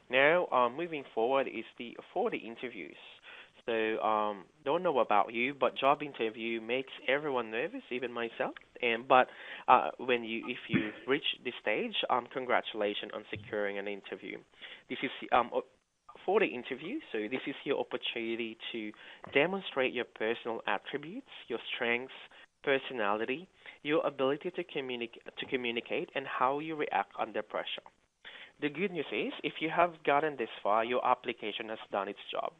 Now, moving forward is the for the interviews. So, don't know about you, but job interview makes everyone nervous, even myself. And but when if you reach this stage, congratulations on securing an interview. This is for the interview. So this is your opportunity to demonstrate your personal attributes, your strengths, personality, your ability to communicate, and how you react under pressure. The good news is, if you have gotten this far, your application has done its job.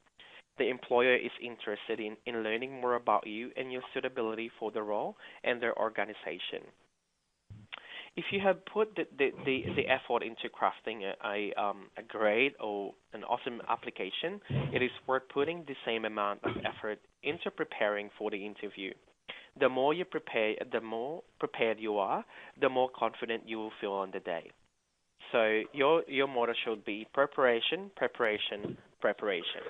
The employer is interested in learning more about you and your suitability for the role and their organization. If you have put the effort into crafting a great or an awesome application, it is worth putting the same amount of effort into preparing for the interview. The more you prepare, the more prepared you are, the more confident you will feel on the day. So your motto should be preparation, preparation, preparation.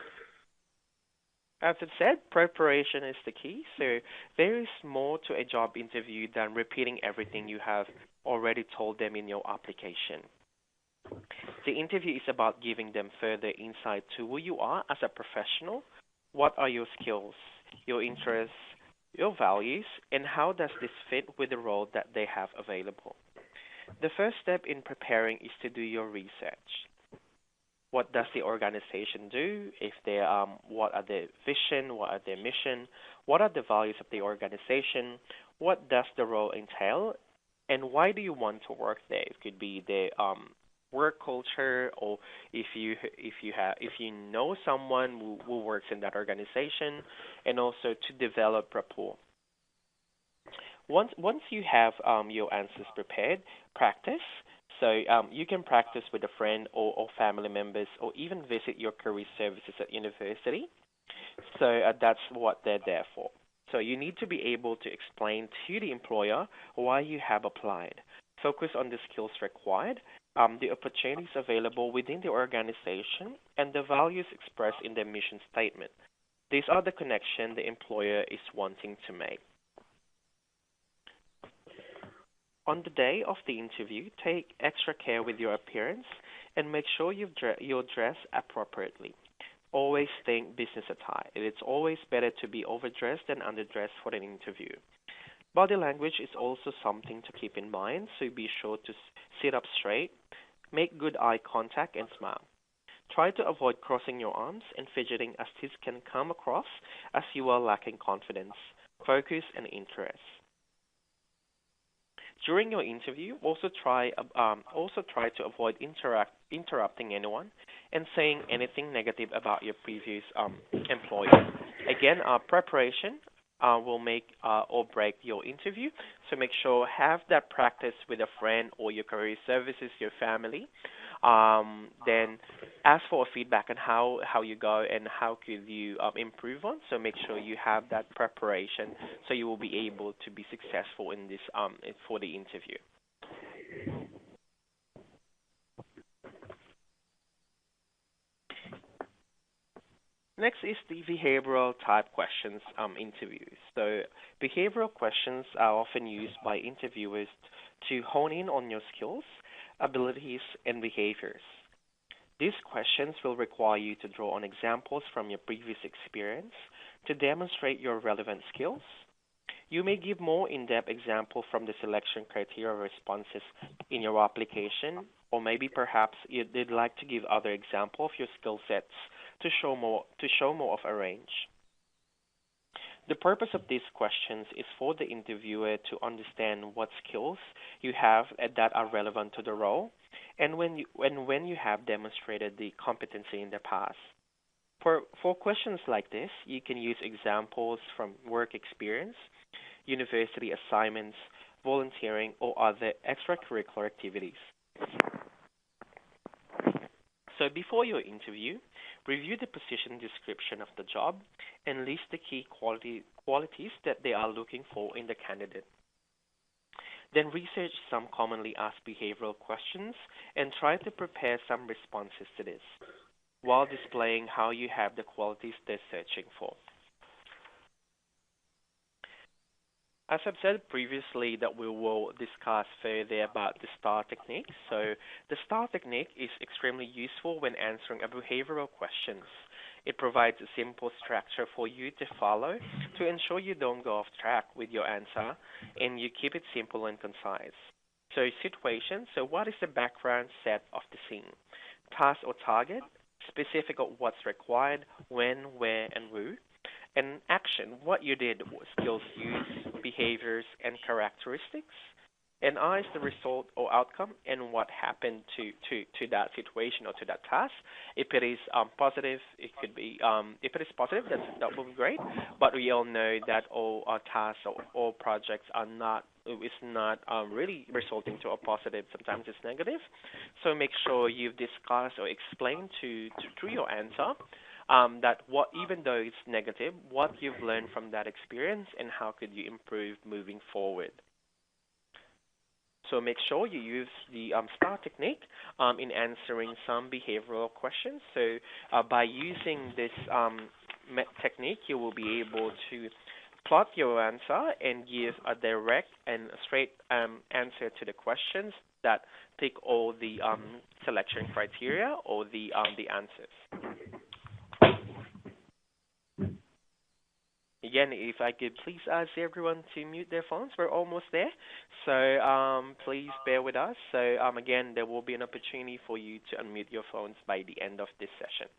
As it said, preparation is the key. So there is more to a job interview than repeating everything you have already told them in your application. The interview is about giving them further insight to who you are as a professional, what are your skills, your interests, your values, and how does this fit with the role that they have available. The first step in preparing is to do your research. What does the organization do? If they what are their vision? What are their mission? What are the values of the organization? What does the role entail? And why do you want to work there? It could be the work culture, or if you know someone who works in that organization, and also to develop rapport. Once you have your answers prepared, practice. So you can practice with a friend or family members, or even visit your career services at university. So that's what they're there for. So you need to be able to explain to the employer why you have applied. Focus on the skills required, the opportunities available within the organization, and the values expressed in the mission statement. These are the connection the employer is wanting to make. On the day of the interview, take extra care with your appearance and make sure you're dressed appropriately. Always think business attire. It's always better to be overdressed than underdressed for an interview. Body language is also something to keep in mind, so be sure to sit up straight, make good eye contact, and smile. Try to avoid crossing your arms and fidgeting, as this can come across as you are lacking confidence, focus, and interest. During your interview, also try to avoid interrupting anyone and saying anything negative about your previous employer. Again, preparation will make or break your interview. So make sure have that practice with a friend or your career services, your family. Then ask for feedback on how you go and how could you improve on. So make sure you have that preparation so you will be able to be successful in this for the interview. Next is the behavioral type questions interviews. So behavioral questions are often used by interviewers to hone in on your skills, abilities, and behaviors. These questions will require you to draw on examples from your previous experience to demonstrate your relevant skills. You may give more in-depth example from the selection criteria responses in your application, or maybe perhaps you'd like to give other example of your skill sets to show more of a range. The purpose of these questions is for the interviewer to understand what skills you have that are relevant to the role, and when you have demonstrated the competency in the past. For questions like this, you can use examples from work experience, university assignments, volunteering, or other extracurricular activities. So before your interview, review the position description of the job and list the key qualities that they are looking for in the candidate. Then research some commonly asked behavioral questions and try to prepare some responses to this while displaying how you have the qualities they're searching for. As I've said previously, that we will discuss further about the STAR technique. So the STAR technique is extremely useful when answering a behavioral questions. It provides a simple structure for you to follow to ensure you don't go off track with your answer and you keep it simple and concise. So situation, so what is the background set of the scene? Task or target, specific of what's required, when, where, and who. And action, what you did was skills used, behaviors, and characteristics. And I is the result or outcome and what happened to that situation or to that task. If it is positive, it could be, if it is positive, that will be great. But we all know that all tasks or all projects are not, is not really resulting to a positive. Sometimes it's negative. So make sure you've discussed or explained through your answer that what, even though it's negative, what you've learned from that experience and how could you improve moving forward. So make sure you use the STAR technique in answering some behavioral questions. So by using this technique, you will be able to plot your answer and give a direct and straight answer to the questions that tick all the selection criteria or the answers. Again, if I could please ask everyone to mute their phones, we're almost there. So please bear with us. So again, there will be an opportunity for you to unmute your phones by the end of this session.